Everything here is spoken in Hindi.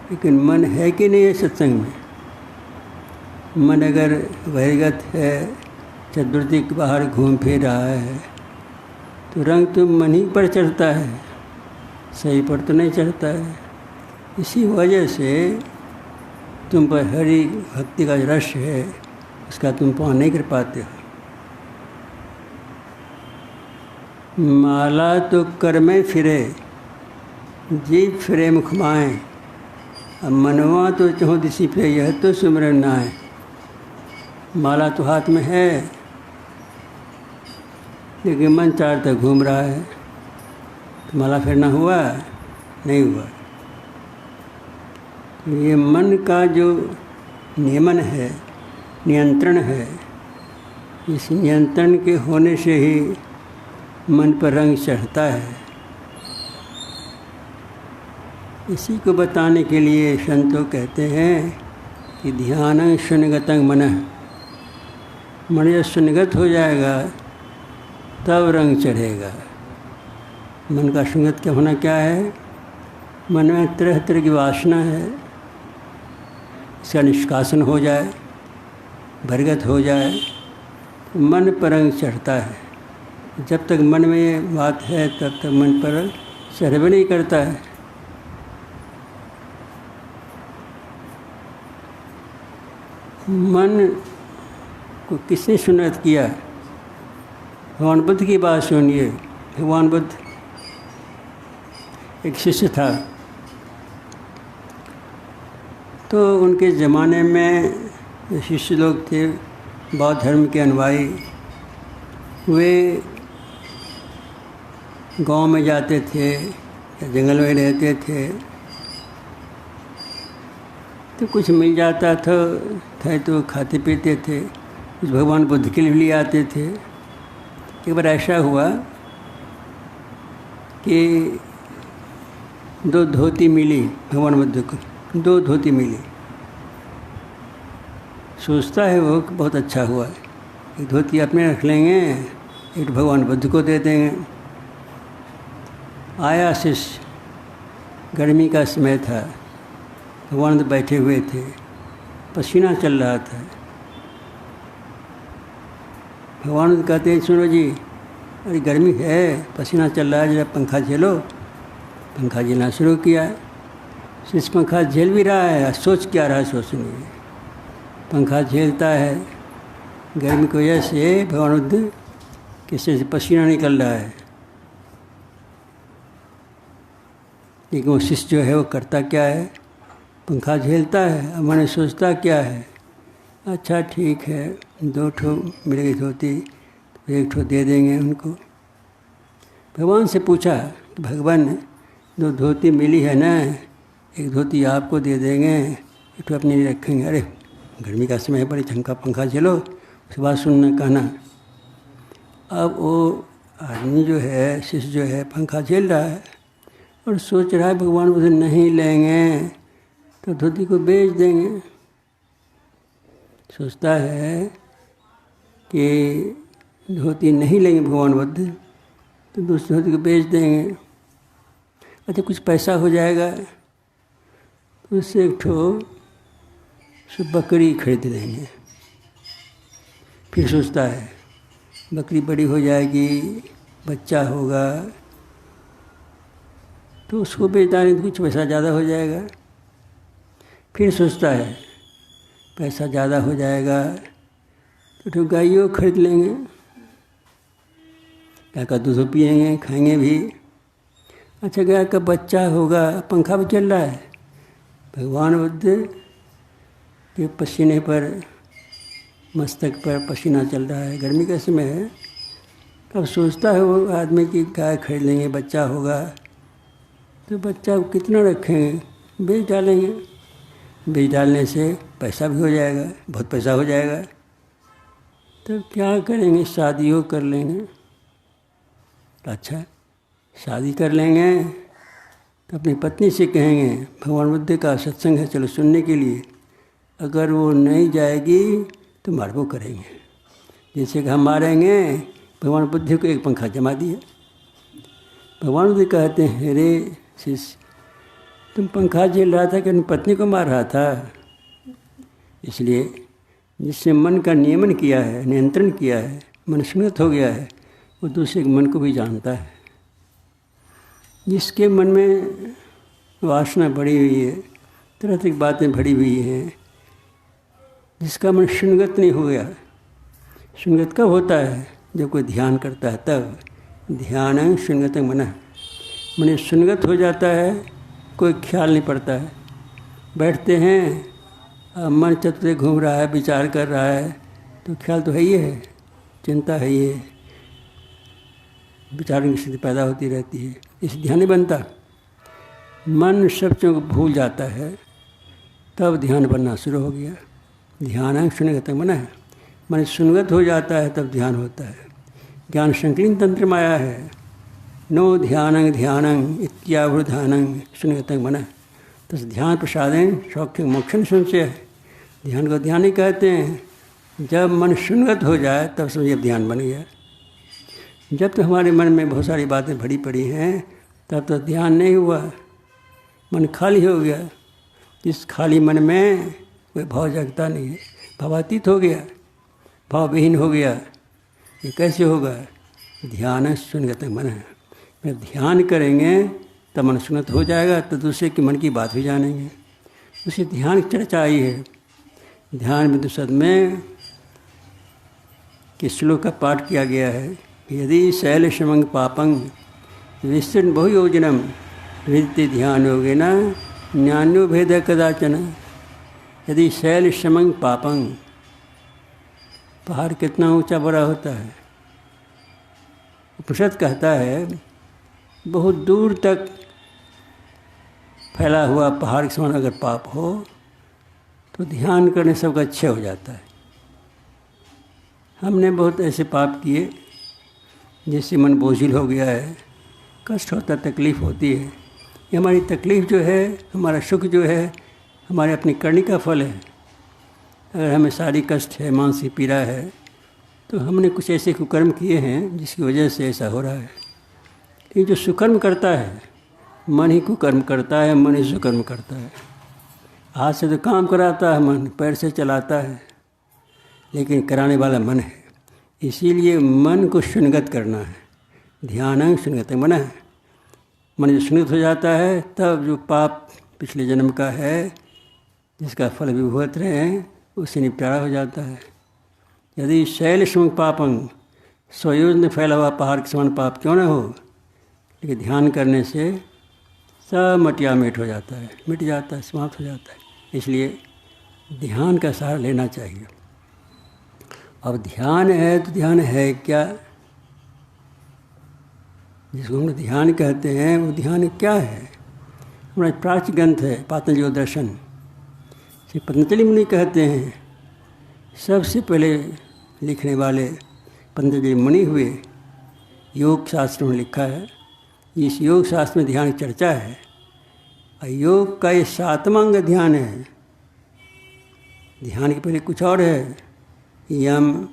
लेकिन मन है कि नहीं है सत्संग में? मन अगर बहिर्गत है, चतुर्थी के बाहर घूम फिर रहा है, तो रंग तो मन ही पर चढ़ता है, सही पर तो नहीं चढ़ता है। इसी वजह से तुम पर हरि भक्ति का रस है, उसका तुम पान नहीं कर पाते हो। माला तो कर में फिरे, जीव फिरे मुखमाएँ, अब मनवा तो चहो दिसी फिरे, यह तो सुमिरन नाय। माला तो हाथ में है, लेकिन मन चार तक घूम रहा है, तो माला फिरना हुआ नहीं हुआ। तो ये मन का जो नियमन है, नियंत्रण है, इस नियंत्रण के होने से ही मन पर रंग चढ़ता है। इसी को बताने के लिए संतों कहते हैं कि ध्यान शून्यगतं मनः, मन जब शून्यगत हो जाएगा तब रंग चढ़ेगा। मन का शून्यगत क्या होना क्या है? मन में तरह तरह की वासना है, इसका निष्कासन हो जाए, बहिर्गत हो जाए, तो मन पर रंग चढ़ता है। जब तक मन में ये बात है तब तक मन पर चढ़ भी नहीं करता है। मन को किसने सुन्नत किया? भगवान बुद्ध की बात सुनिए। भगवान बुद्ध एक शिष्य था, तो उनके ज़माने में जो शिष्य लोग थे बौद्ध धर्म के अनुयायी, वे गांव में जाते थे या जंगल में रहते थे, तो कुछ मिल जाता था तो खाते पीते थे, कुछ भगवान बुद्ध के लिए ले आते थे। एक बार ऐसा हुआ कि 2 धोती मिली भगवान बुद्ध को, 2 धोती मिली। सोचता है वो बहुत अच्छा हुआ, एक धोती अपने रख लेंगे, एक भगवान बुद्ध को दे देंगे। आया शिष्य, गर्मी का समय था, भगवान तो बैठे हुए थे, पसीना चल रहा था। भगवान तो कहते हैं सुनो जी, अरे गर्मी है, पसीना चल रहा है, जरा पंखा झेलो। पंखा झेलना शुरू किया। शिष्य पंखा झेल भी रहा है, सोच क्या रहा है, सोचने पंखा झेलता है। गर्मी की वजह से भगवान बुद्ध किसी से पसीना निकल रहा है, लेकिन वो शिष्य जो है वो करता क्या है? पंखा झेलता है। अब मैंने सोचता क्या है, अच्छा ठीक है, 2 ठो मिल गई धोती, तो 1 ठो दे देंगे उनको। भगवान से पूछा कि भगवान 2 धोती मिली है ना, 1 धोती आपको दे देंगे, 1 ठो अपने लिए रखेंगे। अरे गर्मी का समय है, बड़ी झंका पंखा झेलो, उसके बाद सुनना कहना। अब वो आदमी जो है, शिष्य जो है, पंखा झेल रहा है और सोच रहा है भगवान मुझे नहीं लेंगे तो धोती को बेच देंगे। सोचता है कि धोती नहीं लेंगे भगवान बुद्ध तो दूसरी धोती को बेच देंगे, अच्छा कुछ पैसा हो जाएगा, तो उससे 1 ठो बकरी खरीद लेंगे। फिर सोचता है बकरी बड़ी हो जाएगी, बच्चा होगा, तो उसको बेच डालेंगे तो कुछ पैसा ज़्यादा हो जाएगा। फिर सोचता है पैसा ज़्यादा हो जाएगा तो गाइयों खरीद लेंगे, गाय का दूध पिएंगे, खाएंगे भी। अच्छा गाय का बच्चा होगा, पंखा भी चल रहा है, भगवान बुद्ध के पसीने पर, मस्तक पर पसीना चल रहा है, गर्मी का समय है। तब सोचता है वो आदमी की गाय खरीद लेंगे, बच्चा होगा, तो बच्चा कितना रखेंगे, बेच डालेंगे। बेच डालने से पैसा भी हो जाएगा, बहुत पैसा हो जाएगा। तो क्या करेंगे, शादियों कर लेंगे। अच्छा शादी कर लेंगे तो अपनी पत्नी से कहेंगे भगवान बुद्ध का सत्संग है, चलो सुनने के लिए। अगर वो नहीं जाएगी तो मारबो करेंगे, जैसे कि हम मारेंगे। भगवान बुद्ध को 1 पंखा जमा दिया। भगवान बुद्ध कहते हैं रे शिष्य, तुम पंखा झेल रहा था कि अपनी पत्नी को मार रहा था। इसलिए जिसने मन का नियमन किया है, नियंत्रण किया है, मन सुनित हो गया है, वो दूसरे के मन को भी जानता है। जिसके मन में वासना बढ़ी हुई है, तरह तरह की बातें भरी हुई हैं, जिसका मन शून्यगत नहीं हो गया। शून्यगत कब होता है? जब कोई ध्यान करता है तब। ध्यान शून्यगत मन शून्यगत हो जाता है, कोई ख्याल नहीं पड़ता है। बैठते हैं, अब मन चतुर घूम रहा है, विचार कर रहा है, तो ख्याल तो है ही है, चिंता है ही है, विचारों की स्थिति पैदा होती रहती है। इस ध्यान नहीं बनता। मन सब चीज़ों को भूल जाता है, तब ध्यान बनना शुरू हो गया। ध्यान शून्यगत मन शून्यगत हो जाता है, तब ध्यान होता है। ज्ञान संकलन तंत्र में आया है, नो ध्यानं ध्यानं इत्यावधानं शून्यगत मन तस ध्यान प्रसादेन सौख्य मोक्षण संशय। ध्यान को ध्यान ही कहते हैं। जब मन शून्यगत हो जाए तब समझिए ध्यान बन गया। जब तो हमारे मन में बहुत सारी बातें भरी पड़ी हैं, तब तो ध्यान नहीं हुआ, मन खाली हो गया। इस खाली मन में कोई भाव जगता नहीं है, भावातीत हो गया, भावविहीन हो गया। ये कैसे होगा? ध्यान शून्यगत मन है। जब ध्यान करेंगे तब मन शून्यत हो जाएगा, तो दूसरे के मन की बात भी जानेंगे। उसी ध्यान की चर्चा आई है। ध्यान बिंदु सद में कि श्लोक का पाठ किया गया है, यदि शैल समंग पापंग विस्तृण बहुयोजनम हृदय ध्यान योगेन ज्ञानो भेद कदाचन। यदि शैल समंग पापंग, पहाड़ कितना ऊंचा बड़ा होता है। उपनिषद कहता है बहुत दूर तक फैला हुआ पहाड़ के समान अगर पाप हो तो ध्यान करने सबका अच्छे हो जाता है। हमने बहुत ऐसे पाप किए जिससे मन बोझिल हो गया है, कष्ट होता, तकलीफ़ होती है। ये हमारी तकलीफ़ जो है, हमारा सुख जो है, हमारे अपनी करनी का फल है। अगर हमें सारी कष्ट है, मानसिक पीड़ा है, तो हमने कुछ ऐसे कुकर्म किए हैं जिसकी वजह से ऐसा हो रहा है। ये जो सुकर्म करता है, मन ही कुकर्म करता है, मन ही सुकर्म करता है। हाथ से तो काम कराता है मन, पैर से चलाता है, लेकिन कराने वाला मन है। इसीलिए मन को शून्यगत करना है। ध्यान शून्यगत मन है। मन जो शून्यत हो जाता है, तब जो पाप पिछले जन्म का है, जिसका फल भी भुगत रहे हैं, उससे निपटारा हो जाता है। यदि शैल समंग पापंग, स्वयोजन फैला हुआ पहाड़ के समान पाप क्यों न हो, लेकिन ध्यान करने से सब मटिया मेट हो जाता है, मिट जाता है, समाप्त हो जाता है। इसलिए ध्यान का सहारा लेना चाहिए। अब ध्यान है तो ध्यान है क्या? जिसको हम ध्यान कहते हैं, वो ध्यान क्या है? हमारा प्राच्य ग्रंथ है पातंजलि दर्शन, श्री पतंजलि मुनि कहते हैं, सबसे पहले लिखने वाले पतंजलि मुनि हुए। योग शास्त्र में लिखा है। इस योग शास्त्र में ध्यान की चर्चा है। और योग का ये 7वां अंग ध्यान है। ध्यान के पहले कुछ और है, यम